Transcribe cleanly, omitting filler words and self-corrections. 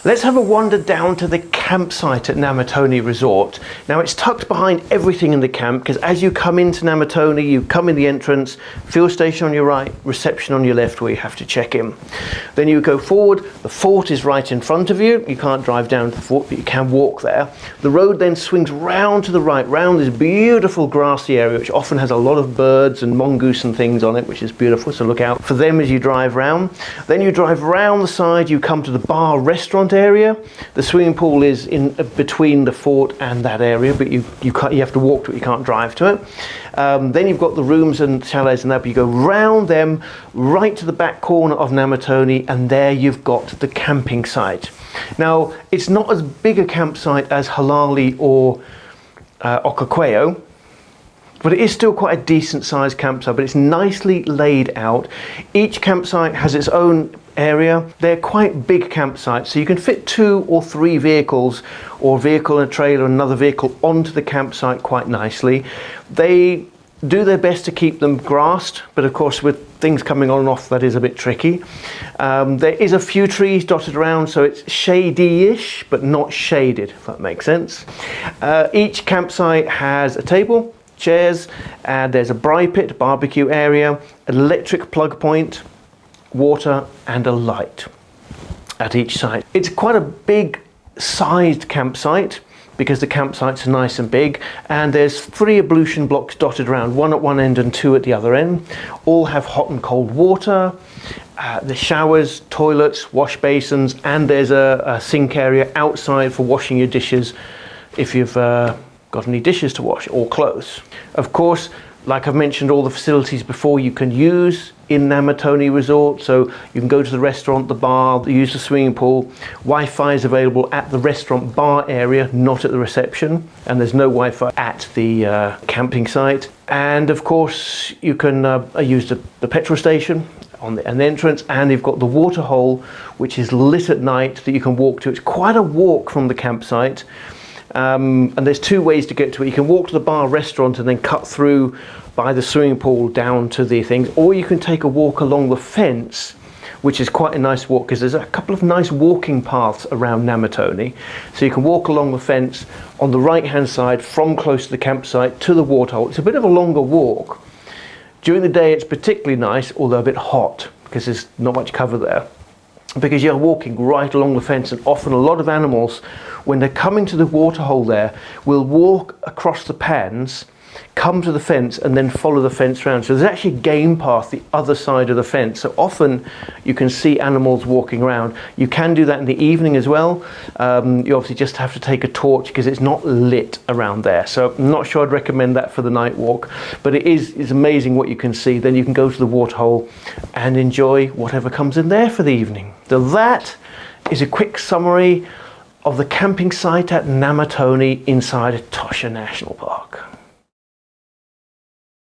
Let's have a wander down to the campsite at Namutoni Resort. Now it's tucked behind everything in the camp, because as you come into Namutoni, you come in the entrance, fuel station on your right, reception on your left where you have to check in. Then you go forward, the fort is right in front of you. You can't drive down to the fort, but you can walk there. The road then swings round to the right, round this beautiful grassy area, which often has a lot of birds and mongoose and things on it, which is beautiful, so look out for them as you drive round. Then you drive round the side, you come to the bar restaurant area. The swimming pool is in between the fort and that area, but you have to walk to it, you can't drive to it. Then you've got the rooms and chalets and that, but you go round them right to the back corner of Namutoni, and there you've got the camping site. Now it's not as big a campsite as Halali or Okakweyo, but it is still quite a decent sized campsite, but it's nicely laid out. Each campsite has its own area. They're quite big campsites, so you can fit 2 or 3 vehicles, or a vehicle and a trailer and another vehicle onto the campsite quite nicely. They do their best to keep them grassed, but of course with things coming on and off, that is a bit tricky. There is a few trees dotted around, so it's shady-ish, but not shaded, if that makes sense. Each campsite has a table, chairs, and there's a braai pit, barbecue area, an electric plug point, water and a light at each site. It's quite a big sized campsite because the campsites are nice and big, and there's 3 ablution blocks dotted around, 1 at one end and 2 at the other end. All have hot and cold water, the showers, toilets, wash basins, and there's a sink area outside for washing your dishes if you've got any dishes to wash or clothes. Of course, like I've mentioned, all the facilities before you can use in Namutoni Resort. So you can go to the restaurant, the bar, use the swimming pool. Wi-Fi is available at the restaurant bar area, not at the reception. And there's no Wi-Fi at the camping site. And of course, you can use the petrol station on an entrance, and you've got the water hole, which is lit at night that you can walk to. It's quite a walk from the campsite. And there's 2 ways to get to it. You can walk to the bar restaurant and then cut through by the swimming pool down to the things, or you can take a walk along the fence, which is quite a nice walk because there's a couple of nice walking paths around Namutoni. So you can walk along the fence on the right hand side from close to the campsite to the waterhole. It's a bit of a longer walk. During the day it's particularly nice, although a bit hot because there's not much cover there, because you're walking right along the fence, and often a lot of animals, when they're coming to the waterhole there, will walk across the pans, come to the fence and then follow the fence around. So there's actually a game path the other side of the fence, so often you can see animals walking around. You can do that in the evening as well. You obviously just have to take a torch because it's not lit around there, so I'm not sure I'd recommend that for the night walk, but it's amazing what you can see. Then you can go to the waterhole and enjoy whatever comes in there for the evening. So that is a quick summary of the camping site at Namutoni inside Etosha National Park.